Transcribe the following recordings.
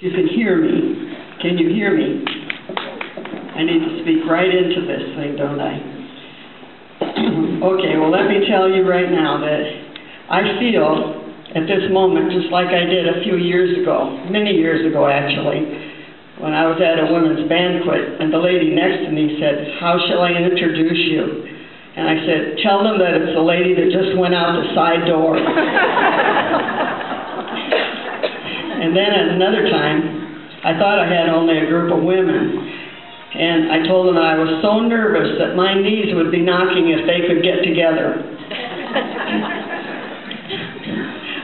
You can hear me. Can you hear me? I need to speak right into this thing, don't I? Okay, well, let me tell you right now that I feel at this moment just like I did a few years ago, many years ago actually, when I was at a women's banquet, and the lady next to me said, "How shall I introduce you?" And I said, "Tell them that it's the lady that just went out the side door." And then at another time, I thought I had only a group of women. And I told them I was so nervous that my knees would be knocking if they could get together.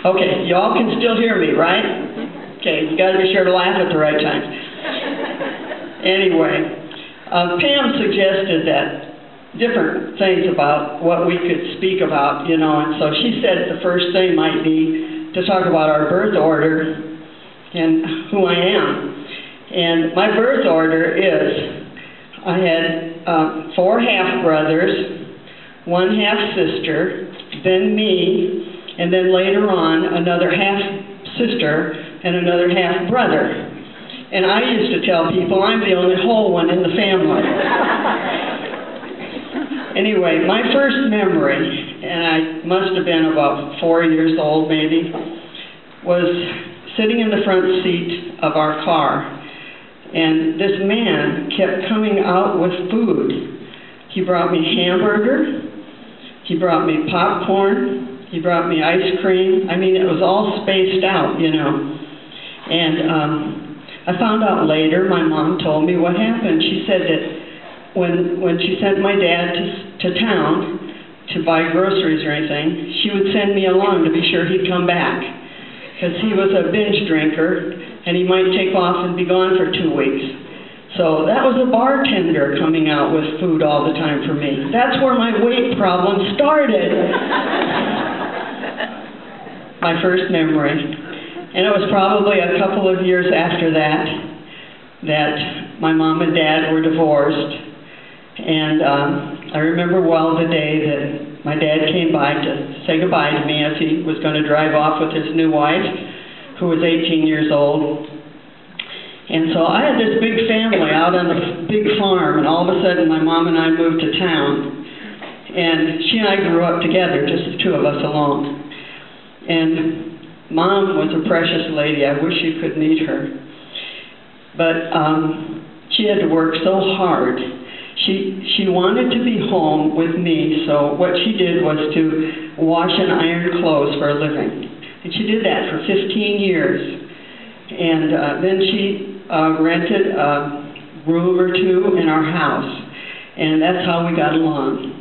Okay, y'all can still hear me, right? Okay, you got to be sure to laugh at the right time. Anyway, Pam suggested that different things about what we could speak about, you know, and so she said the first thing might be to talk about our birth order and who I am. And my birth order is, I had 4 half-brothers, 1 half-sister, then me, and then later on another half-sister and another half-brother. And I used to tell people I'm the only whole one in the family. Anyway, my first memory, and I must have been about 4 years old maybe, was sitting in the front seat of our car. And this man kept coming out with food. He brought me hamburger, he brought me popcorn, he brought me ice cream. I mean, it was all spaced out, you know. And I found out later, my mom told me what happened. She said that when she sent my dad to town to buy groceries or anything, she would send me along to be sure he'd come back. Because he was a binge drinker, and he might take off and be gone for 2 weeks. So that was a bartender coming out with food all the time for me. That's where my weight problem started. My first memory. And it was probably a couple of years after that my mom and dad were divorced. And I remember well the day that my dad came by to say goodbye to me as he was going to drive off with his new wife, who was 18 years old. And so I had this big family out on the big farm, and all of a sudden my mom and I moved to town. And she and I grew up together, just the two of us alone. And Mom was a precious lady. I wish you could meet her. But she had to work so hard. She wanted to be home with me, so what she did was to wash and iron clothes for a living. And she did that for 15 years. And then she rented a room or 2 in our house. And that's how we got along.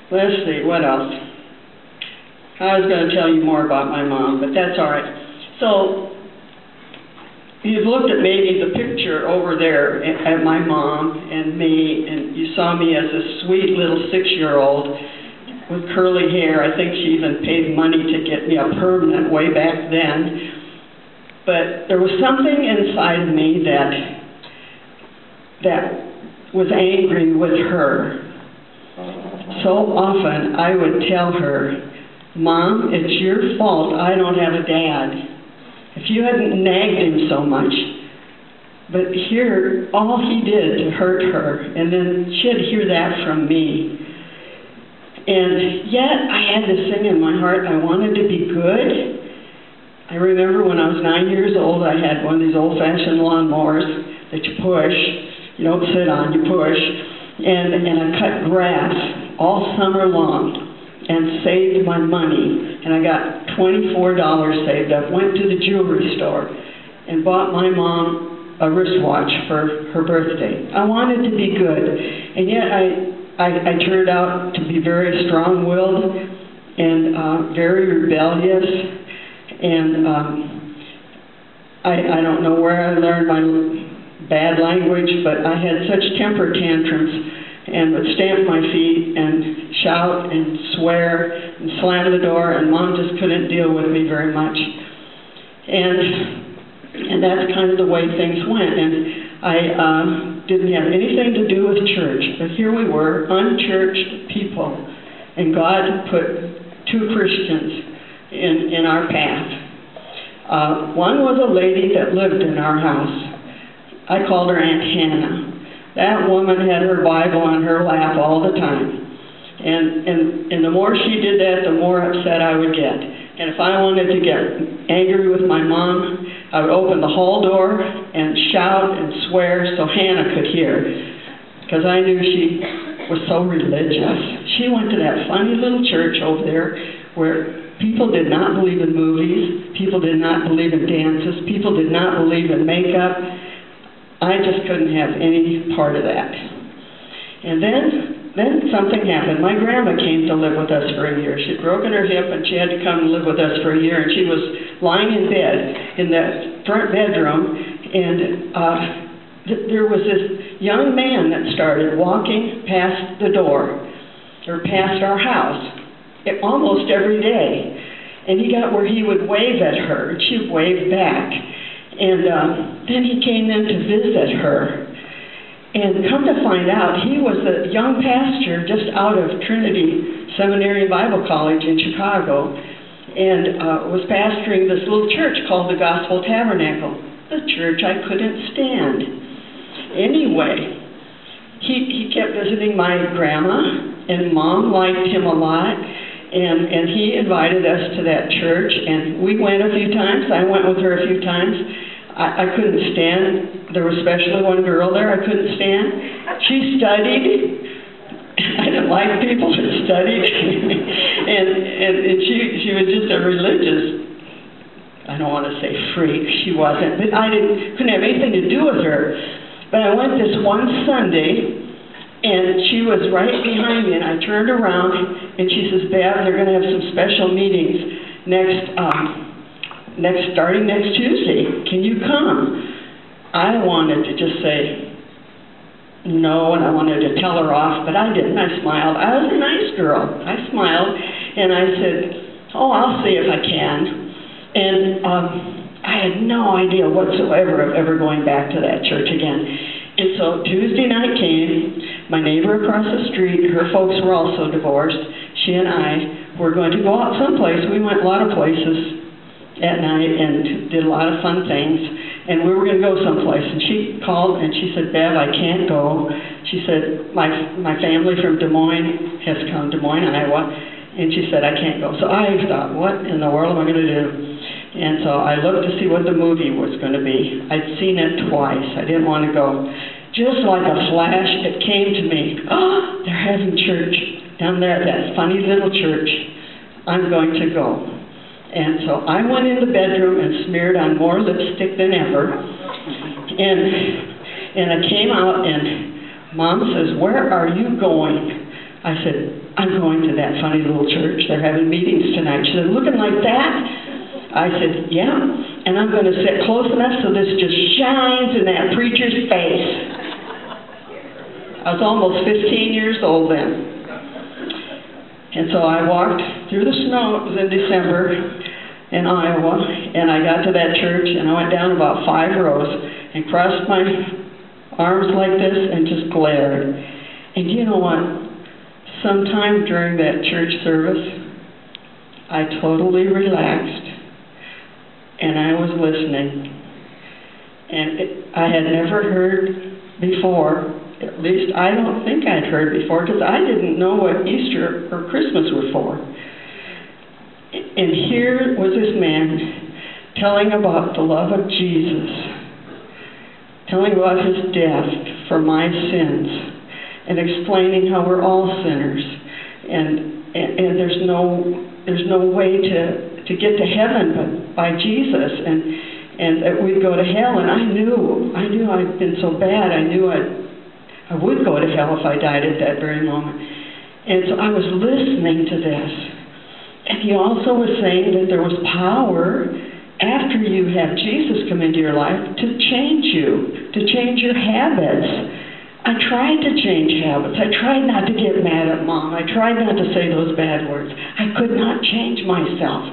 Let's see, what else? I was going to tell you more about my mom, but that's all right. So, you've looked at maybe the picture over there at my mom and me, and you saw me as a sweet little 6-year-old with curly hair. I think she even paid money to get me a permanent way back then. But there was something inside of me that was angry with her. So often I would tell her, "Mom, it's your fault I don't have a dad. If you hadn't nagged him so much." But here, all he did to hurt her, and then she'd hear that from me. And yet, I had this thing in my heart, I wanted to be good. I remember when I was 9 years old, I had one of these old-fashioned lawnmowers that you push. You don't sit on, you push. And I cut grass all summer long and saved my money. And I got $24 saved up, went to the jewelry store, and bought my mom a wristwatch for her birthday. I wanted to be good. And yet I turned out to be very strong-willed and very rebellious. And I don't know where I learned my bad language, but I had such temper tantrums and would stamp my feet and shout and swear and slam the door, and Mom just couldn't deal with me very much. And that's kind of the way things went. And I didn't have anything to do with church, but here we were, unchurched people, and God put 2 Christians in our path. One was a lady that lived in our house. I called her Aunt Hannah. That woman had her Bible on her lap all the time. And the more she did that, the more upset I would get. And if I wanted to get angry with my mom, I would open the hall door and shout and swear so Hannah could hear. Because I knew she was so religious. She went to that funny little church over there where people did not believe in movies, people did not believe in dances, people did not believe in makeup. I just couldn't have any part of that. And then something happened. My grandma came to live with us for a year. She'd broken her hip and she had to come and live with us for a year. And she was lying in bed in the front bedroom, and there was this young man that started walking past the door, or past our house, almost every day. And he got where he would wave at her, and she would wave back. And then he came in to visit her. And come to find out, he was a young pastor just out of Trinity Seminary and Bible College in Chicago, and was pastoring this little church called the Gospel Tabernacle, the church I couldn't stand. Anyway, he kept visiting my grandma, and Mom liked him a lot, and he invited us to that church, and we went a few times. I went with her a few times. I couldn't stand. There was especially one girl there I couldn't stand. She studied. I didn't like people who studied. and she was just a religious, I don't want to say freak, she wasn't, but I couldn't have anything to do with her. But I went this one Sunday, and she was right behind me, and I turned around, and she says, Bev, they're going to have some special meetings starting next Tuesday. Can you come? I wanted to just say no, and I wanted to tell her off, but I didn't. I smiled. I was a nice girl. I smiled, and I said, oh, I'll see if I can. And I had no idea whatsoever of ever going back to that church again. And so Tuesday night came. My neighbor across the street, her folks were also divorced. She and I were going to go out someplace. We went a lot of places at night and did a lot of fun things, and we were going to go someplace, and she called and she said, Bev, I can't go. She said, my family from Des Moines has come, Des Moines, Iowa, and she said, I can't go. So I thought, what in the world am I going to do? And so I looked to see what the movie was going to be. I'd seen it twice. I didn't want to go. Just like a flash, it came to me, oh, they're having church down there at that funny little church. I'm going to go. And so I went in the bedroom and smeared on more lipstick than ever. And I came out, and Mom says, where are you going? I said, I'm going to that funny little church. They're having meetings tonight. She said, looking like that? I said, yeah. And I'm going to sit close enough so this just shines in that preacher's face. I was almost 15 years old then. And so I walked through the snow. It was in December in Iowa, and I got to that church, and I went down about 5 rows and crossed my arms like this and just glared. And you know what? Sometime during that church service, I totally relaxed, and I was listening. And I had never heard before, at least I don't think I'd heard before, because I didn't know what Easter or Christmas were for. And here was this man telling about the love of Jesus, telling about his death for my sins, and explaining how we're all sinners, and there's no way to get to heaven but by Jesus, and that we'd go to hell. And I knew I'd been so bad. I knew I would go to hell if I died at that very moment. And so I was listening to this. And he also was saying that there was power after you have Jesus come into your life to change you, to change your habits. I tried to change habits. I tried not to get mad at Mom. I tried not to say those bad words. I could not change myself.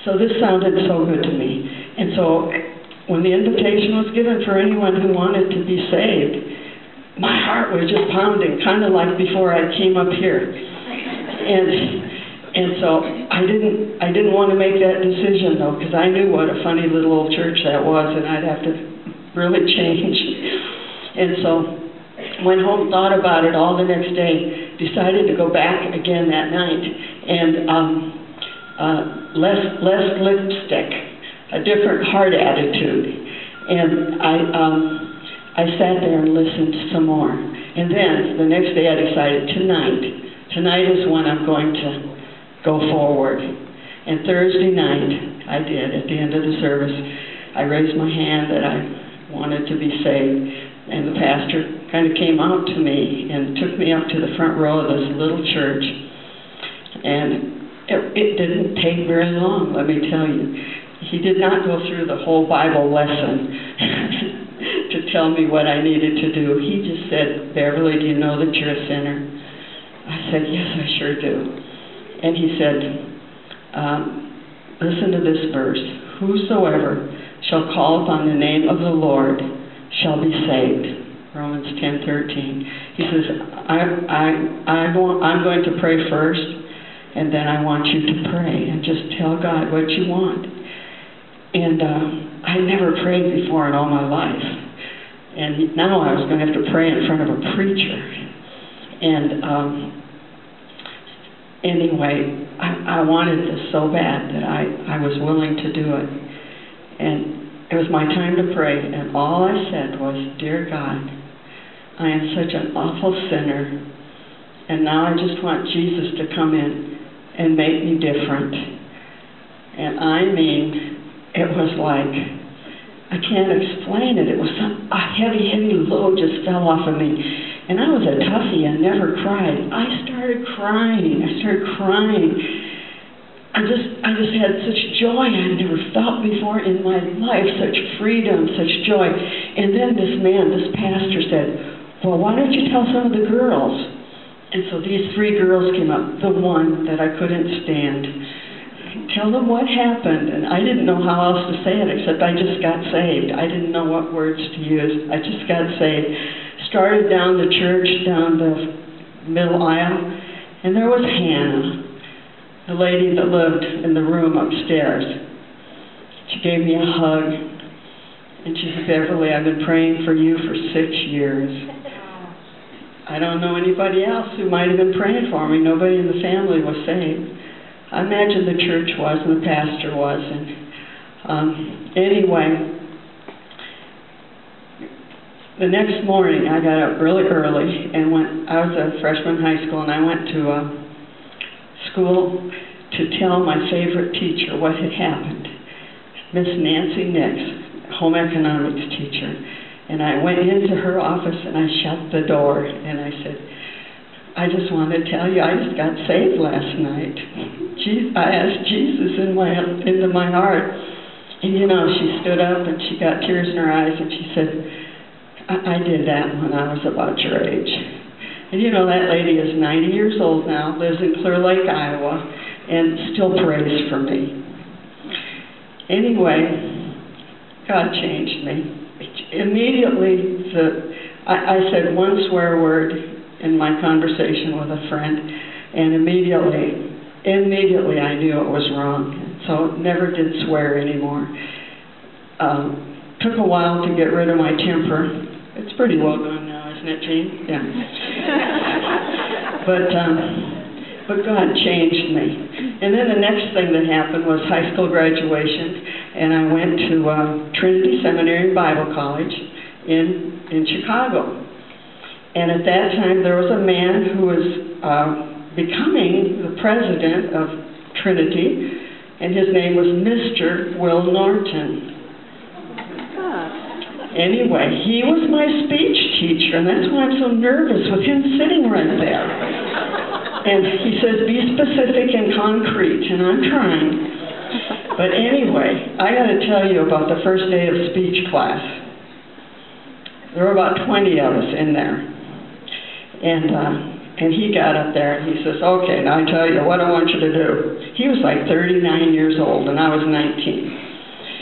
So this sounded so good to me. And so when the invitation was given for anyone who wanted to be saved, my heart was just pounding, kind of like before I came up here. And so I didn't want to make that decision, though, because I knew what a funny little old church that was, and I'd have to really change. And so went home, thought about it all the next day, decided to go back again that night, and less lipstick, a different heart attitude. And I sat there and listened some more. And then the next day I decided tonight is when I'm going to go forward. And Thursday night I did. At the end of the service, I raised my hand that I wanted to be saved. And the pastor kind of came out to me and took me up to the front row of this little church. And it didn't take very long, let me tell you. He did not go through the whole Bible lesson to tell me what I needed to do. He just said, "Beverly, do you know that you're a sinner?" I said, "Yes, I sure do." And he said, listen to this verse. "Whosoever shall call upon the name of the Lord shall be saved." Romans 10:13. He says, I'm going to pray first, and then I want you to pray and just tell God what you want. And I never prayed before in all my life. And now I was going to have to pray in front of a preacher. And anyway, I wanted this so bad that I was willing to do it. And it was my time to pray, and all I said was, "Dear God, I am such an awful sinner, and now I just want Jesus to come in and make me different." And I mean, it was like, I can't explain it. It was a heavy, heavy load just fell off of me. And I was a toughie and never cried. I started crying. I just had such joy I never felt before in my life, such freedom, such joy. And then this pastor said, "Well, why don't you tell some of the girls?" And so these 3 girls came up, the one that I couldn't stand. "Tell them what happened." And I didn't know how else to say it except I just got saved. I didn't know what words to use. I just got saved. Started down the church, down the middle aisle, and there was Hannah, the lady that lived in the room upstairs. She gave me a hug, and she said, "Beverly, I've been praying for you for 6 years." I don't know anybody else who might have been praying for me. Nobody in the family was saved. I imagine the church was and the pastor was. And anyway, the next morning I got up really early and I was a freshman in high school, and I went to school to tell my favorite teacher what had happened, Miss Nancy Nix, home economics teacher. And I went into her office and I shut the door and I said, "I just want to tell you, I just got saved last night. I asked Jesus into my heart." And you know, she stood up and she got tears in her eyes and she said, I did that when I was about your age." And you know, that lady is 90 years old now, lives in Clear Lake, Iowa, and still prays for me. Anyway, God changed me. Immediately, I said one swear word in my conversation with a friend, and immediately I knew it was wrong. So never did swear anymore. Took a while to get rid of my temper. It's pretty well gone now, isn't it, Jean? Yeah. But God changed me. And then the next thing that happened was high school graduation, and I went to Trinity Seminary and Bible College in Chicago. And at that time, there was a man who was becoming the president of Trinity, and his name was Mr. Will Norton. Anyway, he was my speech teacher, and that's why I'm so nervous with him sitting right there. And he says, "Be specific and concrete," and I'm trying. But anyway, I got to tell you about the first day of speech class. There were about 20 of us in there. And he got up there and he says, "Okay, now I tell you what I want you to do." He was like 39 years old and I was 19.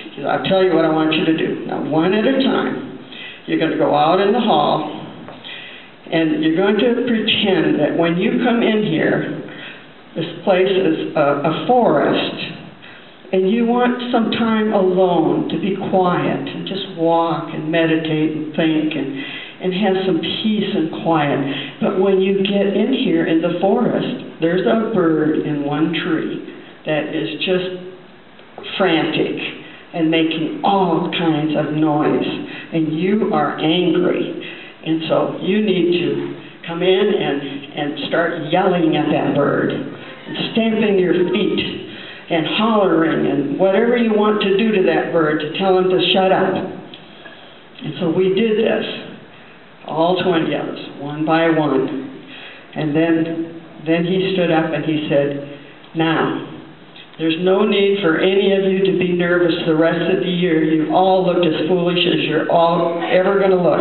He said, "I'll tell you what I want you to do. Now, one at a time, you're going to go out in the hall and you're going to pretend that when you come in here, This place is a forest, and you want some time alone to be quiet and just walk and meditate and think and have some peace and quiet. But when you get in here in the forest, there's a bird in one tree that is just frantic and making all kinds of noise, and you are angry. And so you need to come in and start yelling at that bird, and stamping your feet, and hollering, and whatever you want to do to that bird to tell him to shut up. And so we did this, all 20 of us, one by one. And then he stood up and he said, "Now, there's no need for any of you to be nervous the rest of the year. You all looked as foolish as you're all ever going to look."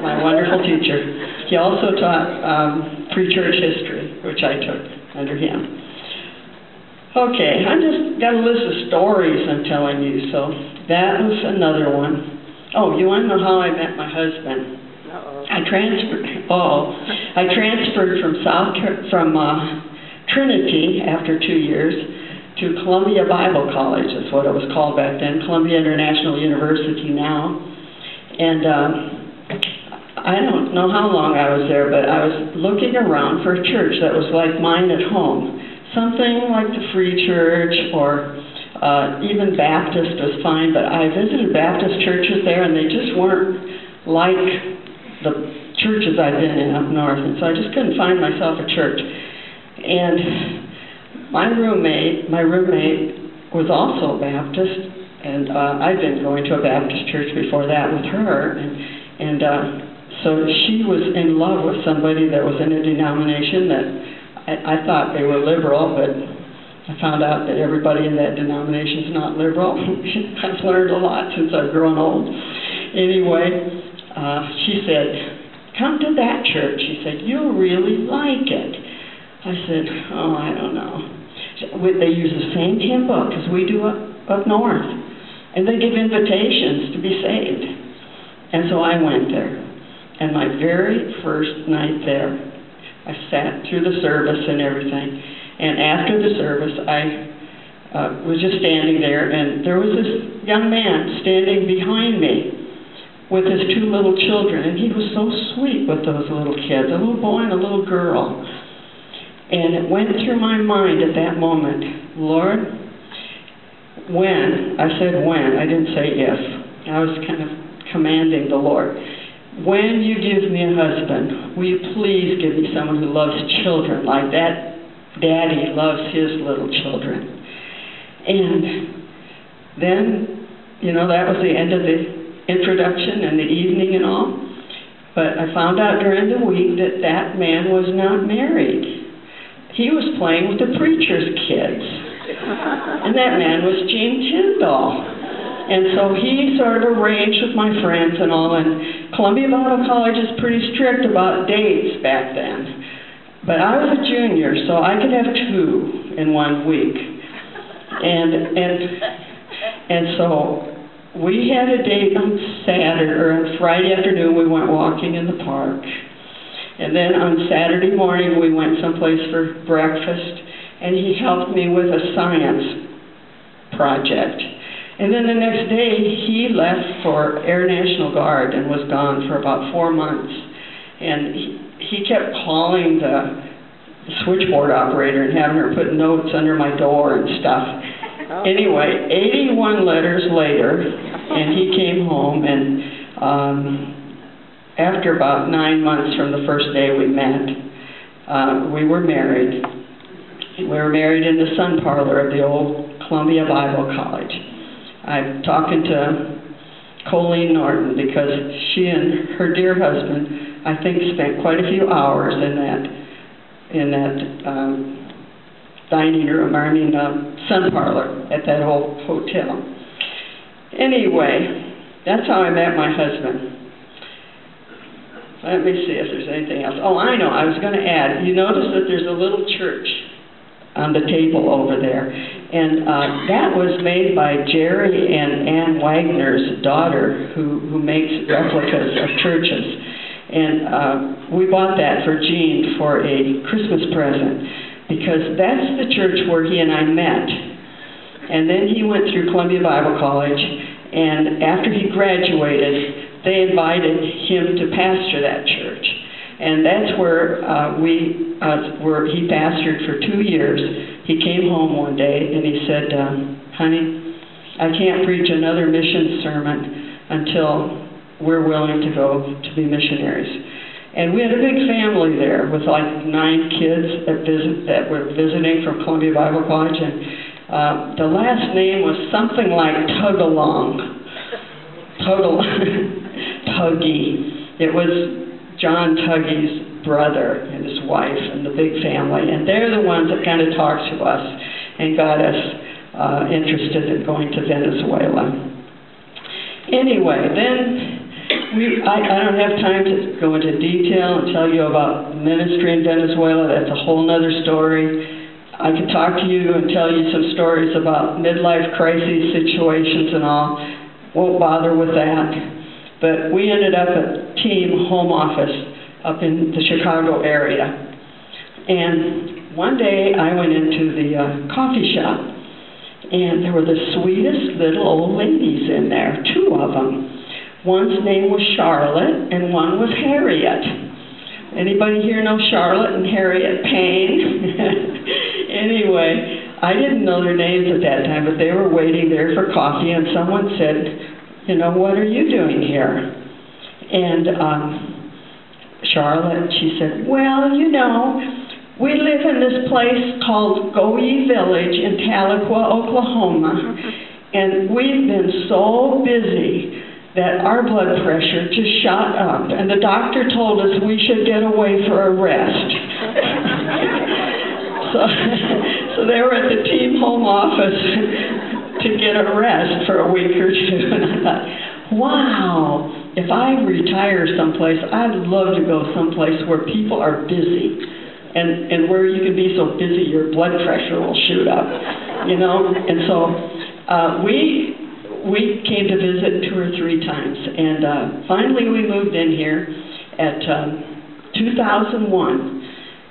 My wonderful teacher. He also taught pre-church history, which I took under him. Okay, I just got a list of stories I'm telling you, so that was another one. Oh, you want to know how I met my husband? I transferred from Trinity after 2 years to Columbia Bible College. That's what it was called back then, Columbia International University now. And I don't know how long I was there, but I was looking around for a church that was like mine at home. Something like the Free Church, or even Baptist was fine, but I visited Baptist churches there, and they just weren't like the churches I've been in up north, and so I just couldn't find myself a church. And my roommate was also Baptist, and I'd been going to a Baptist church before that with her, and so she was in love with somebody that was in a denomination that I thought they were liberal, but I found out that everybody in that denomination is not liberal. I've learned a lot since I've grown old. Anyway, she said, "Come to that church." She said, "You'll really like it." I said, "Oh, I don't know." They use the same hymn book as we do up north, and they give invitations to be saved. And so I went there. And my very first night there, I sat through the service and everything. And after the service, I was just standing there, and there was this young man standing behind me with his 2 little children. And he was so sweet with those little kids, a little boy and a little girl. And it went through my mind at that moment, "Lord, when," I said when, I didn't say if. I was kind of commanding the Lord. "When you give me a husband, will you please give me someone who loves children like that daddy loves his little children?" And then, that was the end of the introduction and the evening and all. But I found out during the week that that man was not married. He was playing with the preacher's kids. And that man was Gene Tyndall. And so he sort of arranged with my friends and all, and Columbia Bible College is pretty strict about dates back then. But I was a junior, so I could have 2 in 1 week. And so we had a date on Saturday, or on Friday afternoon we went walking in the park. And then on Saturday morning we went someplace for breakfast, and he helped me with a science project. And then the next day, he left for Air National Guard and was gone for about 4 months. And he kept calling the switchboard operator and having her put notes under my door and stuff. Oh. Anyway, 81 letters later, and he came home, and after about 9 months from the first day we met, we were married. We were married in the sun parlor of the old Columbia Bible College. I'm talking to Colleen Norton because she and her dear husband, I think, spent quite a few hours in that dining room, sun parlor at that old hotel. Anyway, that's how I met my husband. Let me see if there's anything else. Oh, I know, I was going to add, you notice that there's a little church on the table over there. And that was made by Jerry and Ann Wagner's daughter, who makes replicas of churches. And we bought that for Gene for a Christmas present, because that's the church where he and I met. And then he went through Columbia Bible College, and after he graduated, they invited him to pastor that church. And that's where where he pastored for 2 years. He came home one day and he said, honey, I can't preach another mission sermon until we're willing to go to be missionaries. And we had a big family there with like 9 kids that were visiting from Columbia Bible College. And the last name was something like Tuggalong. Tuggy. It was John Tuggy's brother and his wife and the big family, and they're the ones that kind of talked to us and got us interested in going to Venezuela. Anyway, then I don't have time to go into detail and tell you about ministry in Venezuela. That's a whole other story. I could talk to you and tell you some stories about midlife crisis situations and all. Won't bother with that. But we ended up at Team Home Office up in the Chicago area. And one day I went into the coffee shop, and there were the sweetest little old ladies in there, 2 of them. One's name was Charlotte, and one was Harriet. Anybody here know Charlotte and Harriet Payne? Anyway, I didn't know their names at that time, but they were waiting there for coffee, and someone said, you know, what are you doing here? And Charlotte, she said, well, you know, we live in this place called Goyee Village in Tahlequah, Oklahoma, and we've been so busy that our blood pressure just shot up, and the doctor told us we should get away for a rest. So they were at the Team Home Office to get a rest for a week or 2. And I thought, wow, if I retire someplace, I'd love to go someplace where people are busy and where you can be so busy your blood pressure will shoot up, you know. And so we came to visit 2 or 3 times, and finally we moved in here at 2001.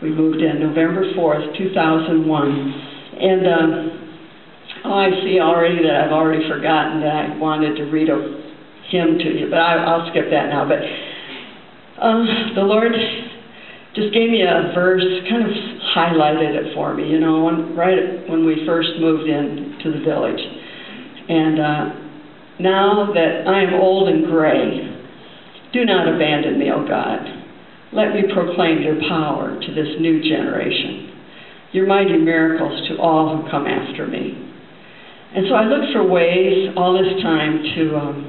We moved in November 4th, 2001. And I see already that I've already forgotten that I wanted to read a hymn to you, but I'll skip that now. But the Lord just gave me a verse, kind of highlighted it for me, you know, right when we first moved in to the village. And now that I am old and gray, do not abandon me, O God. Let me proclaim your power to this new generation, your mighty miracles to all who come after me. And so I looked for ways all this time to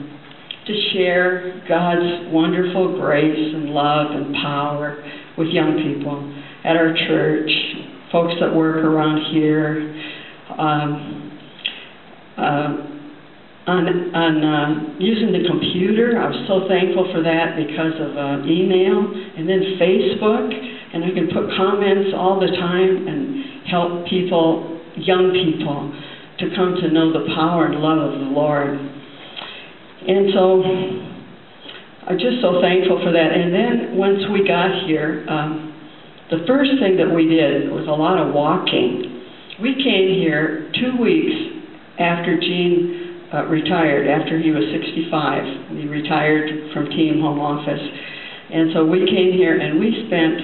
share God's wonderful grace and love and power with young people at our church, folks that work around here, on using the computer. I was so thankful for that because of email, and then Facebook, and I can put comments all the time and help people, young people, to come to know the power and love of the Lord. And so I'm just so thankful for that. And then once we got here, the first thing that we did was a lot of walking. We came here 2 weeks after Gene retired, after he was 65. He retired from Team Home Office. And so we came here and we spent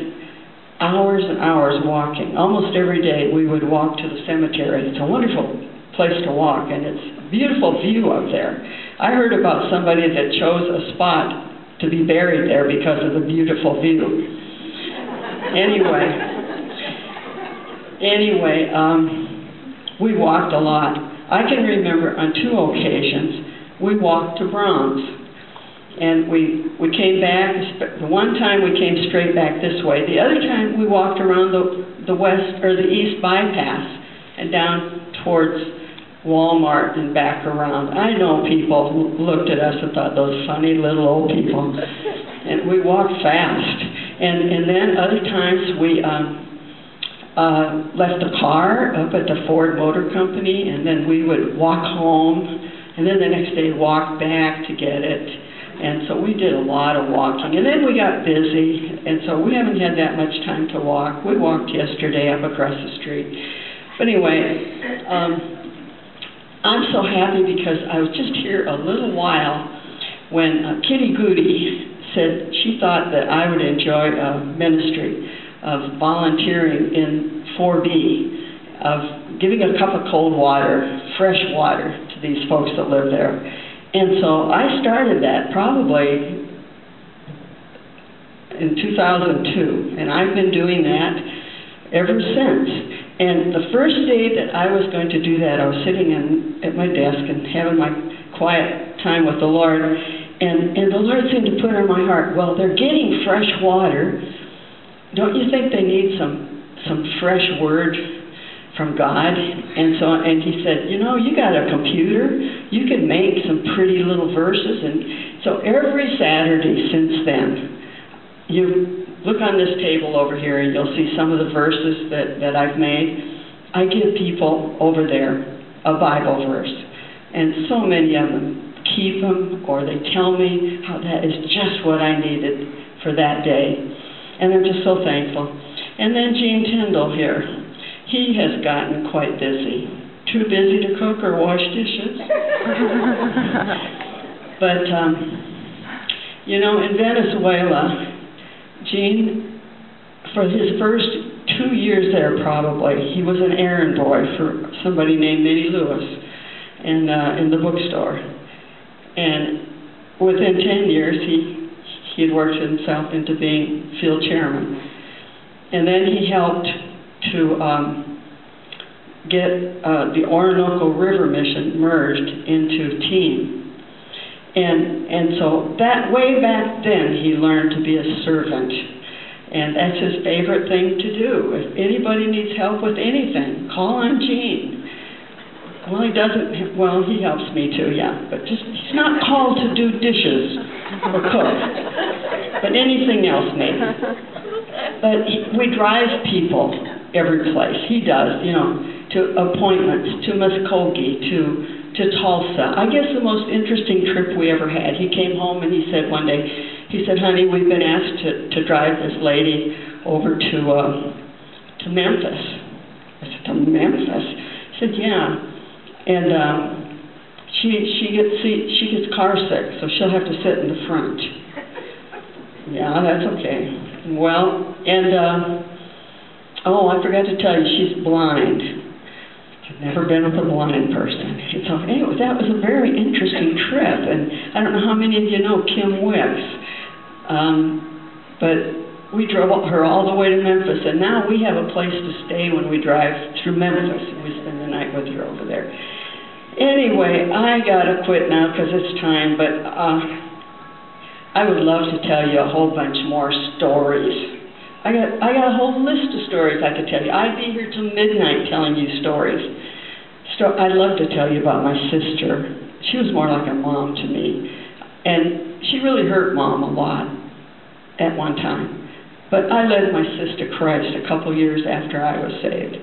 hours and hours walking. Almost every day we would walk to the cemetery. It's a wonderful place to walk, and it's a beautiful view up there. I heard about somebody that chose a spot to be buried there because of the beautiful view. Anyway, we walked a lot. I can remember on 2 occasions we walked to Brahms, and we came back. The one time we came straight back this way. The other time we walked around the west or the east bypass and down towards Walmart and back around. I know people who looked at us and thought, those funny little old people. And we walked fast. And then other times we left the car up at the Ford Motor Company, and then we would walk home, and then the next day walk back to get it. And so we did a lot of walking. And then we got busy, and so we haven't had that much time to walk. We walked yesterday up across the street. But anyway, I'm so happy because I was just here a little while when Kitty Goody said she thought that I would enjoy a ministry of volunteering in 4B, of giving a cup of cold water, fresh water, to these folks that live there. And so I started that probably in 2002, and I've been doing that ever since. And the first day that I was going to do that, I was sitting at my desk and having my quiet time with the Lord, and the Lord seemed to put on my heart, well, they're getting fresh water. Don't you think they need some fresh word from God? And he said, you know, you got a computer, you can make some pretty little verses. And so every Saturday since then, you look on this table over here and you'll see some of the verses that I've made. I give people over there a Bible verse, and so many of them keep them, or they tell me how that is just what I needed for that day. And I'm just so thankful. And then Gene Tyndall here, he has gotten quite busy. Too busy to cook or wash dishes. But, you know, in Venezuela, Gene, for his first 2 years there probably, he was an errand boy for somebody named Minnie Lewis in the bookstore. And within 10 years, he had worked himself into being field chairman. And then he helped to get the Orinoco River Mission merged into TEAM. And so that way back then, he learned to be a servant. And that's his favorite thing to do. If anybody needs help with anything, call on Gene. Well, he doesn't, well, he helps me too, yeah. But just, he's not called to do dishes or cook. But anything else maybe. But we drive people every place. He does, you know, to appointments, to Muskogee, to Tulsa. I guess the most interesting trip we ever had, he came home and he said one day, he said, honey, we've been asked to drive this lady over to Memphis. I said, to Memphis? He said, yeah. And she gets car sick, so she'll have to sit in the front. Yeah, that's okay. Well, and oh, I forgot to tell you, she's blind. I've never been with a blind person. And so anyway, that was a very interesting trip. And I don't know how many of you know Kim Wicks, but we drove her all the way to Memphis, and now we have a place to stay when we drive through Memphis, and we spend the night with her over there. Anyway, I gotta quit now because it's time, but I would love to tell you a whole bunch more stories. I got a whole list of stories I could tell you. I'd be here till midnight telling you stories. I'd love to tell you about my sister. She was more like a mom to me, and she really hurt Mom a lot at one time. But I led my sister to Christ a couple years after I was saved.